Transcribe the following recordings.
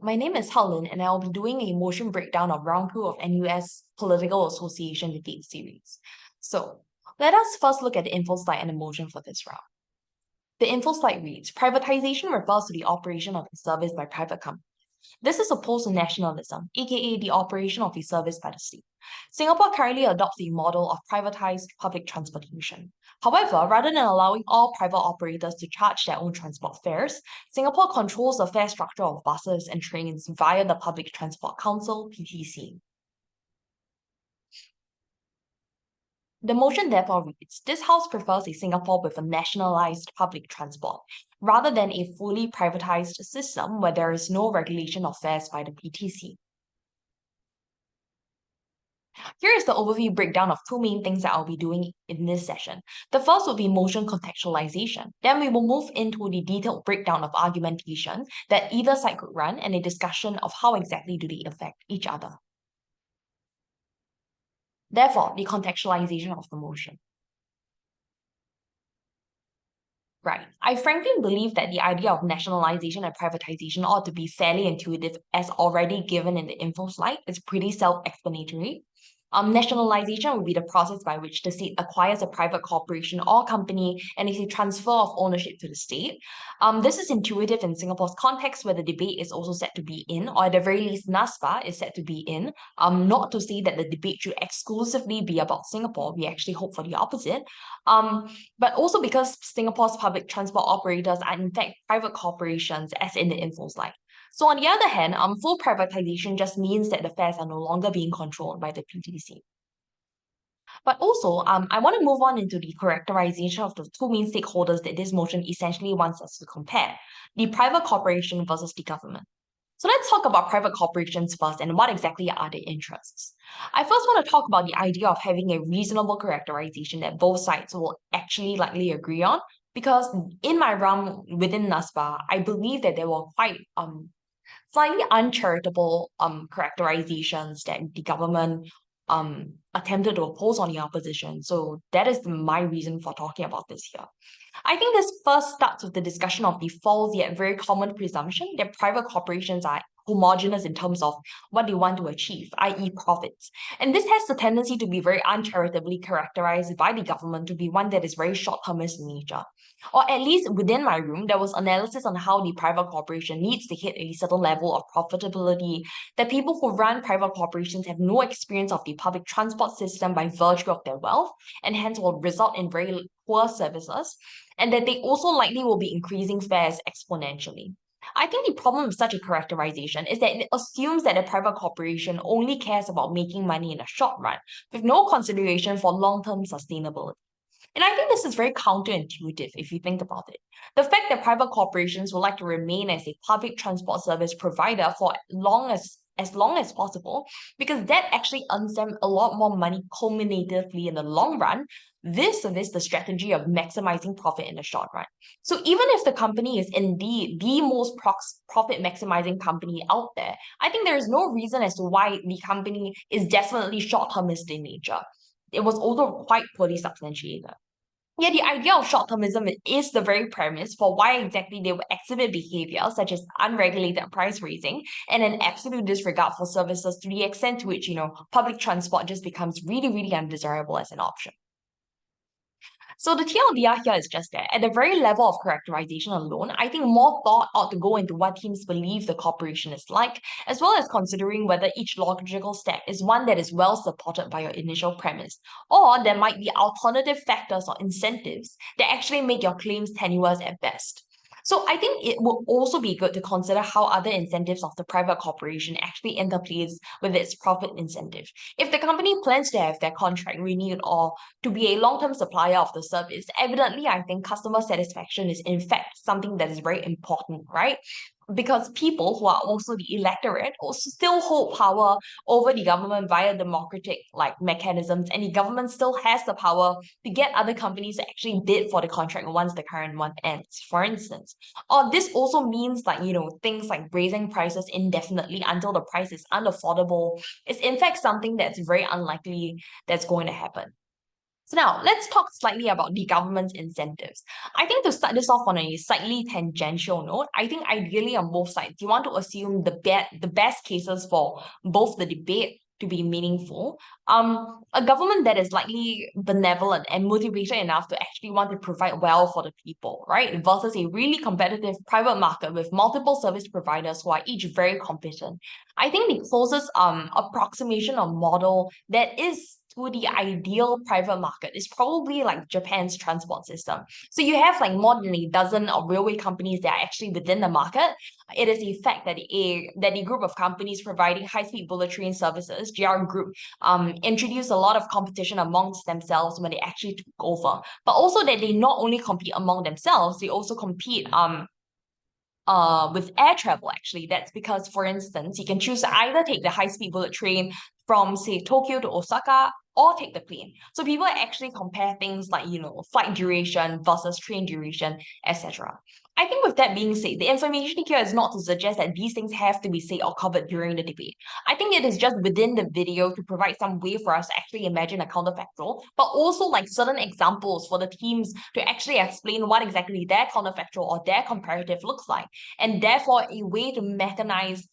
My name is Haolin, and I'll be doing a motion breakdown of round 2 of NUS Political Association Debate Series. So, let us first look at the info slide and the motion for this round. The info slide reads, privatization refers to the operation of a service by private companies. This is opposed to nationalism, aka the operation of a service by the state. Singapore currently adopts the model of privatized public transportation. However, rather than allowing all private operators to charge their own transport fares, Singapore controls the fare structure of buses and trains via the Public Transport Council, PTC. The motion therefore reads, this House prefers a Singapore with a nationalised public transport, rather than a fully privatised system where there is no regulation of fares by the PTC. Here is the overview breakdown of two main things that I'll be doing in this session. The first will be motion contextualization. Then we will move into the detailed breakdown of argumentation that either side could run and a discussion of how exactly do they affect each other. Therefore, the contextualization of the motion. Right. I frankly believe that the idea of nationalization and privatization ought to be fairly intuitive, as already given in the info slide. It's pretty self-explanatory. Nationalization would be the process by which the state acquires a private corporation or company and is a transfer of ownership to the state. This is intuitive in Singapore's context, where the debate is also set to be in, or at the very least, NUSPA is set to be in. Not to say that the debate should exclusively be about Singapore. We actually hope for the opposite. But also because Singapore's public transport operators are in fact private corporations, as in the info slide. So on the other hand, full privatization just means that the fares are no longer being controlled by the PTC. But also, I want to move on into the characterization of the two main stakeholders that this motion essentially wants us to compare, the private corporation versus the government. So let's talk about private corporations first and what exactly are their interests. I first want to talk about the idea of having a reasonable characterization that both sides will actually likely agree on, because in my realm within NUSPA, I believe that there were quite slightly uncharitable characterizations that the government attempted to oppose on the opposition. So that is my reason for talking about this here. I think this first starts with the discussion of the false yet very common presumption that private corporations are homogeneous in terms of what they want to achieve, i.e. profits. And this has the tendency to be very uncharitably characterized by the government to be one that is very short-termist in nature. Or at least within my room, there was analysis on how the private corporation needs to hit a certain level of profitability, that people who run private corporations have no experience of the public transport system by virtue of their wealth, and hence will result in very poor services, and that they also likely will be increasing fares exponentially. I think the problem with such a characterization is that it assumes that a private corporation only cares about making money in the short run, with no consideration for long-term sustainability. And I think this is very counterintuitive if you think about it. The fact that private corporations would like to remain as a public transport service provider for as long as possible, because that actually earns them a lot more money cumulatively in the long run, vis-a-vis the strategy of maximizing profit in the short run. So even if the company is indeed the most profit maximizing company out there, I think there is no reason as to why the company is definitely short-termist in nature. It was also quite poorly substantiated. Yeah, the idea of short-termism is the very premise for why exactly they will exhibit behavior such as unregulated price raising and an absolute disregard for services to the extent to which, public transport just becomes really, really undesirable as an option. So the TLDR here is just that. At the very level of characterization alone, I think more thought ought to go into what teams believe the corporation is like, as well as considering whether each logical step is one that is well supported by your initial premise, or there might be alternative factors or incentives that actually make your claims tenuous at best. So I think it will also be good to consider how other incentives of the private corporation actually interplays with its profit incentive. If the company plans to have their contract renewed or to be a long-term supplier of the service, evidently I think customer satisfaction is in fact something that is very important, right? Because people who are also the electorate also still hold power over the government via democratic mechanisms, and the government still has the power to get other companies to actually bid for the contract once the current one ends, for instance. Or this also means things like raising prices indefinitely until the price is unaffordable is in fact something that's very unlikely that's going to happen. So now let's talk slightly about the government's incentives. I think to start this off on a slightly tangential note, I think ideally on both sides, you want to assume the best cases for both the debate to be meaningful. A government that is likely benevolent and motivated enough to actually want to provide well for the people, right? Versus a really competitive private market with multiple service providers who are each very competent. I think the closest approximation or model that is to the ideal private market is probably like Japan's transport system. So you have like more than a dozen of railway companies that are actually within the market. It is a fact that the group of companies providing high-speed bullet train services, JR Group, introduced a lot of competition amongst themselves when they actually took over. But also that they not only compete among themselves, they also compete with air travel actually. That's because, for instance, you can choose to either take the high-speed bullet train from, say, Tokyo to Osaka, or take the plane. So people actually compare things like, flight duration versus train duration, etc. I think with that being said, the information here is not to suggest that these things have to be said or covered during the debate. I think it is just within the video to provide some way for us to actually imagine a counterfactual, but also like certain examples for the teams to actually explain what exactly their counterfactual or their comparative looks like, and therefore a way to mechanize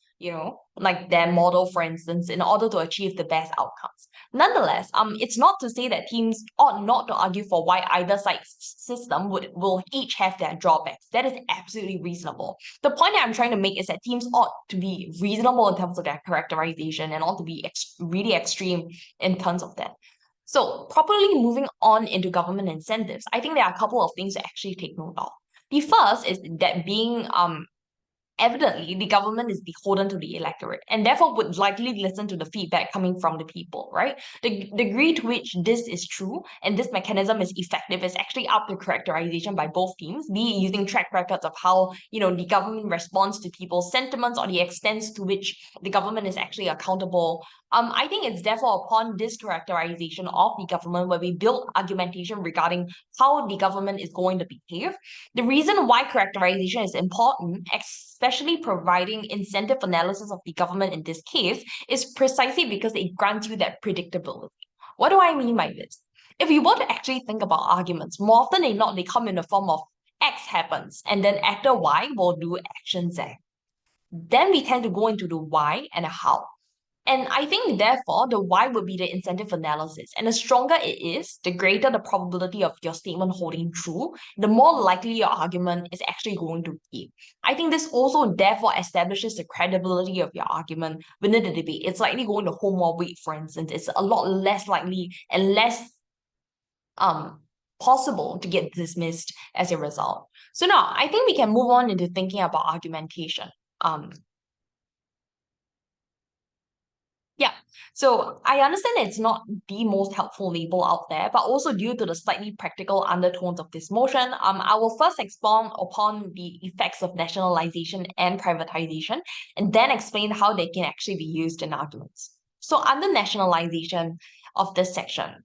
like their model, for instance, in order to achieve the best outcomes. Nonetheless, it's not to say that teams ought not to argue for why either side's system will each have their drawbacks. That is absolutely reasonable. The point that I'm trying to make is that teams ought to be reasonable in terms of their characterization and ought to be really extreme in terms of that. So, properly moving on into government incentives, I think there are a couple of things to actually take note of. The first is that being evidently, the government is beholden to the electorate and therefore would likely listen to the feedback coming from the people, right? The degree to which this is true and this mechanism is effective is actually up to characterization by both teams, be it using track records of how, the government responds to people's sentiments or the extent to which the government is actually accountable. I think it's therefore upon this characterization of the government where we build argumentation regarding how the government is going to behave. The reason why characterization is important, especially providing incentive analysis of the government in this case, is precisely because it grants you that predictability. What do I mean by this? If you were to actually think about arguments, more often than not, they come in the form of X happens, and then actor Y will do action Z. Then we tend to go into the why and the how. And I think, therefore, the why would be the incentive analysis. And the stronger it is, the greater the probability of your statement holding true, the more likely your argument is actually going to be. I think this also, therefore, establishes the credibility of your argument within the debate. It's likely going to hold more weight, for instance. It's a lot less likely and less possible to get dismissed as a result. So now, I think we can move on into thinking about argumentation. Yeah, so I understand it's not the most helpful label out there, but also due to the slightly practical undertones of this motion, I will first expound upon the effects of nationalization and privatization, and then explain how they can actually be used in arguments. So under nationalization of this section,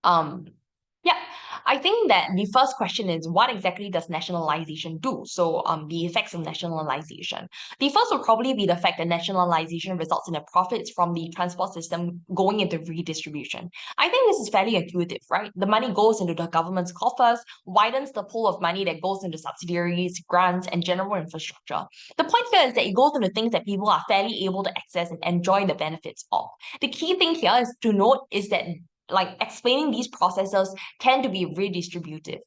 yeah, I think that the first question is what exactly does nationalization do? So the effects of nationalization. The first will probably be the fact that nationalization results in the profits from the transport system going into redistribution. I think this is fairly intuitive, right? The money goes into the government's coffers, widens the pool of money that goes into subsidiaries, grants, and general infrastructure. The point here is that it goes into things that people are fairly able to access and enjoy the benefits of. The key thing here is to note is that like explaining these processes tend to be redistributive.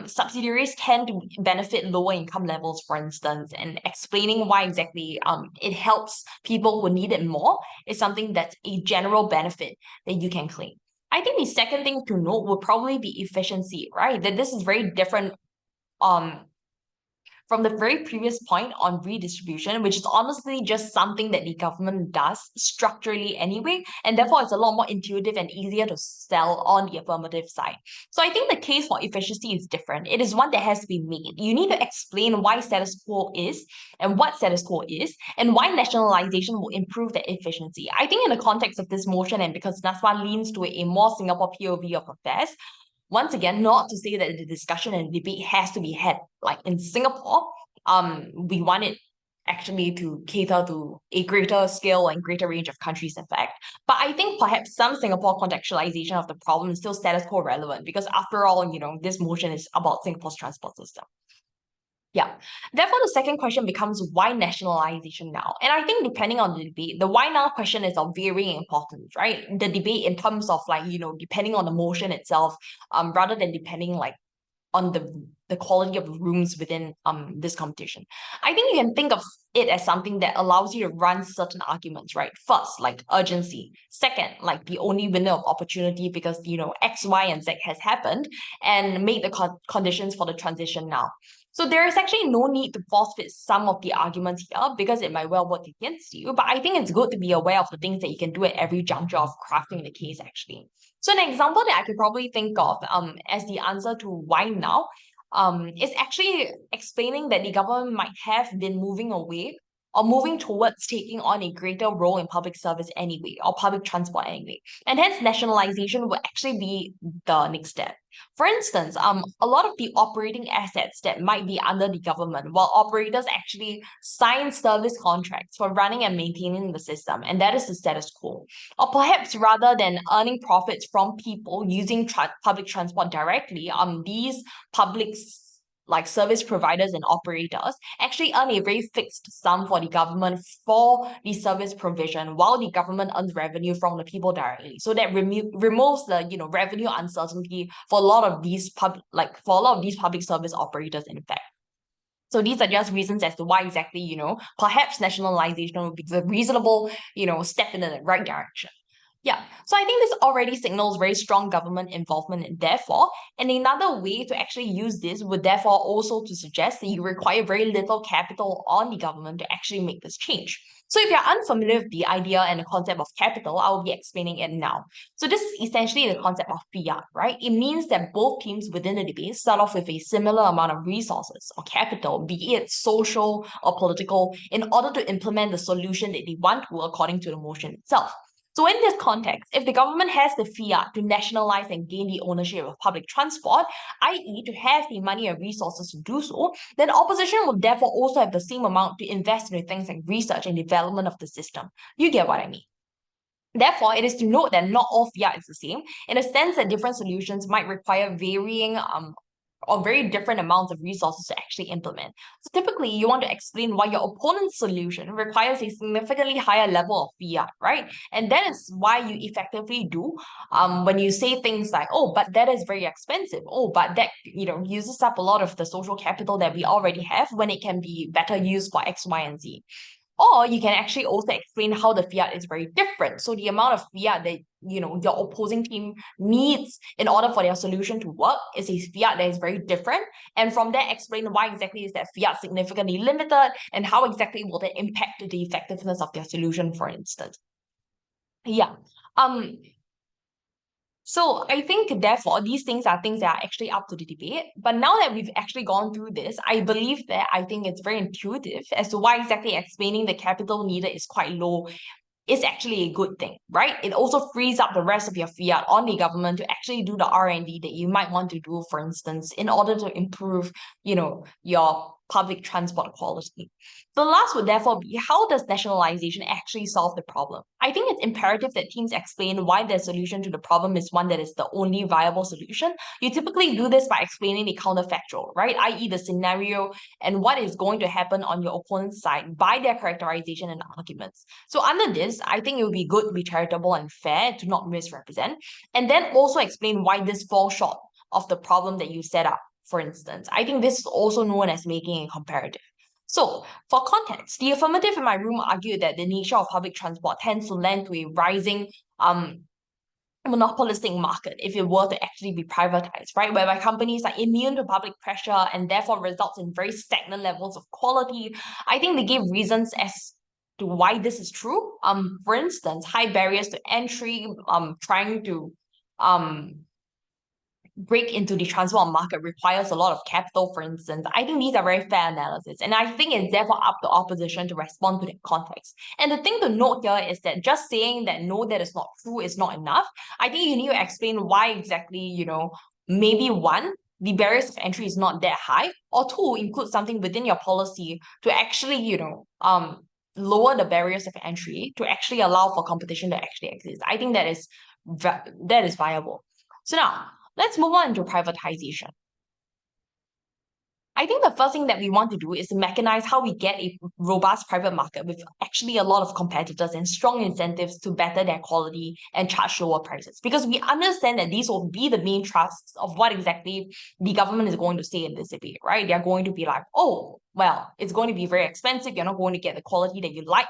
Subsidiaries tend to benefit lower income levels, for instance, and explaining why exactly it helps people who need it more is something that's a general benefit that you can claim. I think the second thing to note would probably be efficiency, right? That this is very different from the very previous point on redistribution, which is honestly just something that the government does structurally anyway, and therefore it's a lot more intuitive and easier to sell on the affirmative side. So I think the case for efficiency is different. It is one that has to be made. You need to explain why status quo is and what status quo is, and why nationalization will improve that efficiency. I think in the context of this motion, and because NUSPA leans to a more Singapore POV of affairs, once again, not to say that the discussion and debate has to be had like in Singapore. We want it actually to cater to a greater scale and greater range of countries, in fact. But I think perhaps some Singapore contextualization of the problem is still status quo relevant because after all, this motion is about Singapore's transport system. Yeah. Therefore, the second question becomes why nationalization now? And I think depending on the debate, the why now question is of varying importance, right? The debate in terms of like, depending on the motion itself, rather than depending like on the quality of rooms within this competition. I think you can think of it as something that allows you to run certain arguments, right? First, like urgency. Second, like the only window of opportunity because X, Y, and Z has happened and make the conditions for the transition now. So there is actually no need to force fit some of the arguments here because it might well work against you. But I think it's good to be aware of the things that you can do at every juncture of crafting the case, actually. So an example that I could probably think of as the answer to why now is actually explaining that the government might have been moving away or moving towards taking on a greater role in public service anyway, or public transport anyway. And hence nationalization would actually be the next step. For instance, a lot of the operating assets that might be under the government, while operators actually sign service contracts for running and maintaining the system, and that is the status quo. Or perhaps rather than earning profits from people using public transport directly, these public like service providers and operators actually earn a very fixed sum for the government for the service provision while the government earns revenue from the people directly. So that removes the revenue uncertainty for a lot of these public service operators, in fact. So these are just reasons as to why exactly, perhaps nationalization would be a reasonable, step in the right direction. Yeah, so I think this already signals very strong government involvement, and therefore, and another way to actually use this would therefore also to suggest that you require very little capital on the government to actually make this change. So if you're unfamiliar with the idea and the concept of capital, I will be explaining it now. So this is essentially the concept of fiat, right? It means that both teams within the debate start off with a similar amount of resources or capital, be it social or political, in order to implement the solution that they want to according to the motion itself. So in this context, if the government has the fiat to nationalize and gain the ownership of public transport, i.e. to have the money and resources to do so, then opposition will therefore also have the same amount to invest in things like research and development of the system. You get what I mean? Therefore, it is to note that not all fiat is the same, in a sense that different solutions might require varying or very different amounts of resources to actually implement. So typically, you want to explain why your opponent's solution requires a significantly higher level of fiat, right? And that is why you effectively do when you say things like, oh, but that is very expensive. Oh, but that, uses up a lot of the social capital that we already have when it can be better used for X, Y, and Z. Or you can actually also explain how the fiat is very different. So the amount of fiat that your opposing team needs in order for their solution to work is a fiat that is very different. And from there, explain why exactly is that fiat significantly limited and how exactly will that impact the effectiveness of their solution, for instance. Yeah. So I think therefore these things are things that are actually up to the debate. But now that we've actually gone through this, I believe that I think it's very intuitive as to why exactly explaining the capital needed is quite low is actually a good thing, right? It also frees up the rest of your fiat on the government to actually do the R&D that you might want to do, for instance, in order to improve, your public transport quality. The last would therefore be, how does nationalization actually solve the problem? I think it's imperative that teams explain why their solution to the problem is one that is the only viable solution. You typically do this by explaining the counterfactual, right? I.e. the scenario and what is going to happen on your opponent's side by their characterization and arguments. So under this, I think it would be good to be charitable and fair, to not misrepresent, and then also explain why this falls short of the problem that you set up, for instance. I think this is also known as making a comparative. So, for context, the affirmative in my room argued that the nature of public transport tends to lend to a rising monopolistic market if it were to actually be privatized, right? Whereby companies are immune to public pressure and therefore results in very stagnant levels of quality. I think they gave reasons as to why this is true. For instance, high barriers to entry, trying to break into the transport market requires a lot of capital, for instance. I think these are very fair analysis, and I think it's therefore up to opposition to respond to that context. And the thing to note here is that just saying that no, that is not true is not enough. I think you need to explain why exactly, maybe one, the barriers of entry is not that high, or two, include something within your policy to actually, lower the barriers of entry to actually allow for competition to actually exist. I think that is viable. So now let's move on to privatization. I think the first thing that we want to do is to mechanize how we get a robust private market with actually a lot of competitors and strong incentives to better their quality and charge lower prices. Because we understand that these will be the main thrusts of what exactly the government is going to say in this debate, right? They're going to be like, oh, well, it's going to be very expensive. You're not going to get the quality that you like.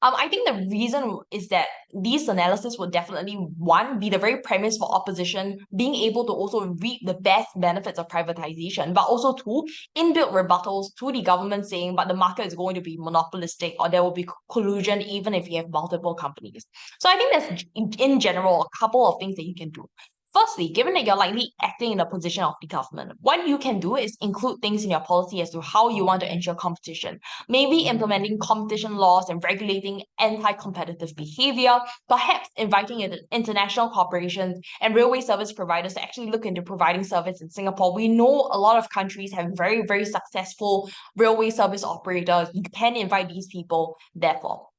I think the reason is that these analysis will definitely, one, be the very premise for opposition being able to also reap the best benefits of privatization, but also two, inbuilt rebuttals to the government saying, but the market is going to be monopolistic or there will be collusion even if you have multiple companies. So I think there's, in general, a couple of things that you can do. Firstly, given that you're likely acting in the position of the government, what you can do is include things in your policy as to how you want to ensure competition. Maybe implementing competition laws and regulating anti-competitive behavior, perhaps inviting international corporations and railway service providers to actually look into providing service in Singapore. We know a lot of countries have very, very successful railway service operators. You can invite these people, therefore.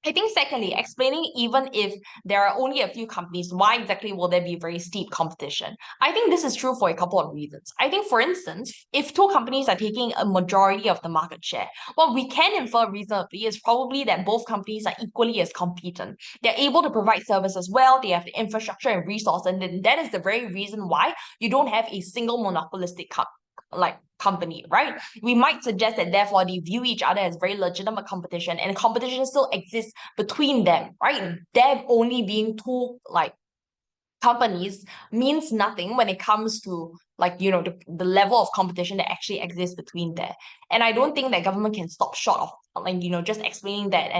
I think secondly, explaining even if there are only a few companies, why exactly will there be very steep competition? I think this is true for a couple of reasons. I think, for instance, if two companies are taking a majority of the market share, what we can infer reasonably is probably that both companies are equally as competent. They're able to provide services well, they have the infrastructure and resource, and then that is the very reason why you don't have a single monopolistic company, right? We might suggest that therefore they view each other as very legitimate competition, and competition still exists between them, right? There only being two companies means nothing when it comes to the level of competition that actually exists between there. And I don't think that government can stop short of just explaining that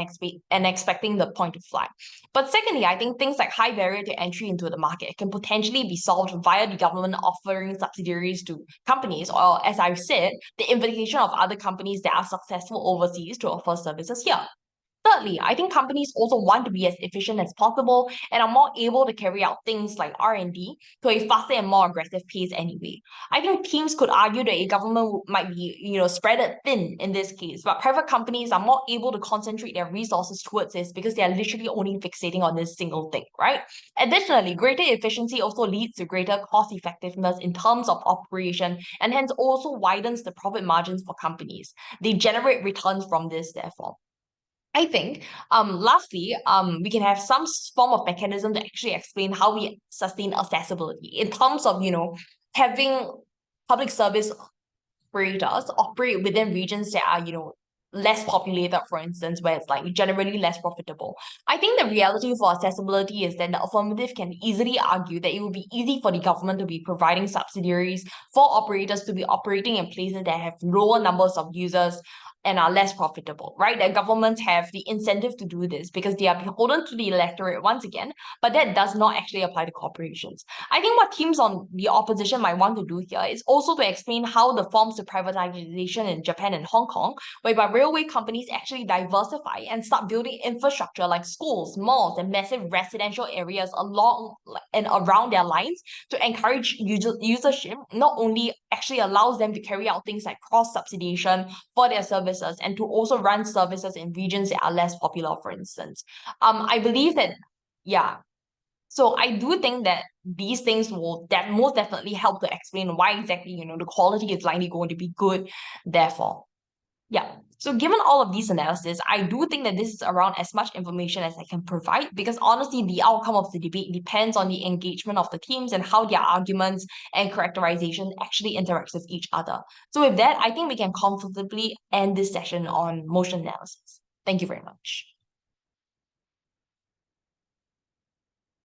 and expecting the point to fly. But secondly, I think things like high barrier to entry into the market can potentially be solved via the government offering subsidiaries to companies, or as I've said, the invitation of other companies that are successful overseas to offer services here. Thirdly, I think companies also want to be as efficient as possible and are more able to carry out things like R&D to a faster and more aggressive pace anyway. I think teams could argue that a government might be, spread thin in this case, but private companies are more able to concentrate their resources towards this because they are literally only fixating on this single thing, right? Additionally, greater efficiency also leads to greater cost effectiveness in terms of operation and hence also widens the profit margins for companies. They generate returns from this, therefore. I think, lastly, we can have some form of mechanism to actually explain how we sustain accessibility in terms of, having public service operators operate within regions that are, less populated, for instance, where it's generally less profitable. I think the reality for accessibility is that the affirmative can easily argue that it would be easy for the government to be providing subsidiaries for operators to be operating in places that have lower numbers of users and are less profitable, right? The governments have the incentive to do this because they are beholden to the electorate once again, but that does not actually apply to corporations. I think what teams on the opposition might want to do here is also to explain how the forms of privatization in Japan and Hong Kong, whereby railway companies actually diversify and start building infrastructure like schools, malls, and massive residential areas along and around their lines to encourage usership, not only actually allows them to carry out things like cross-subsidization for their services and to also run services in regions that are less popular, for instance. I believe that, yeah. So I do think that these things will most definitely help to explain why exactly, the quality is likely going to be good, therefore. Yeah. So given all of these analysis, I do think that this is around as much information as I can provide because honestly, the outcome of the debate depends on the engagement of the teams and how their arguments and characterization actually interact with each other. So with that, I think we can comfortably end this session on motion analysis. Thank you very much.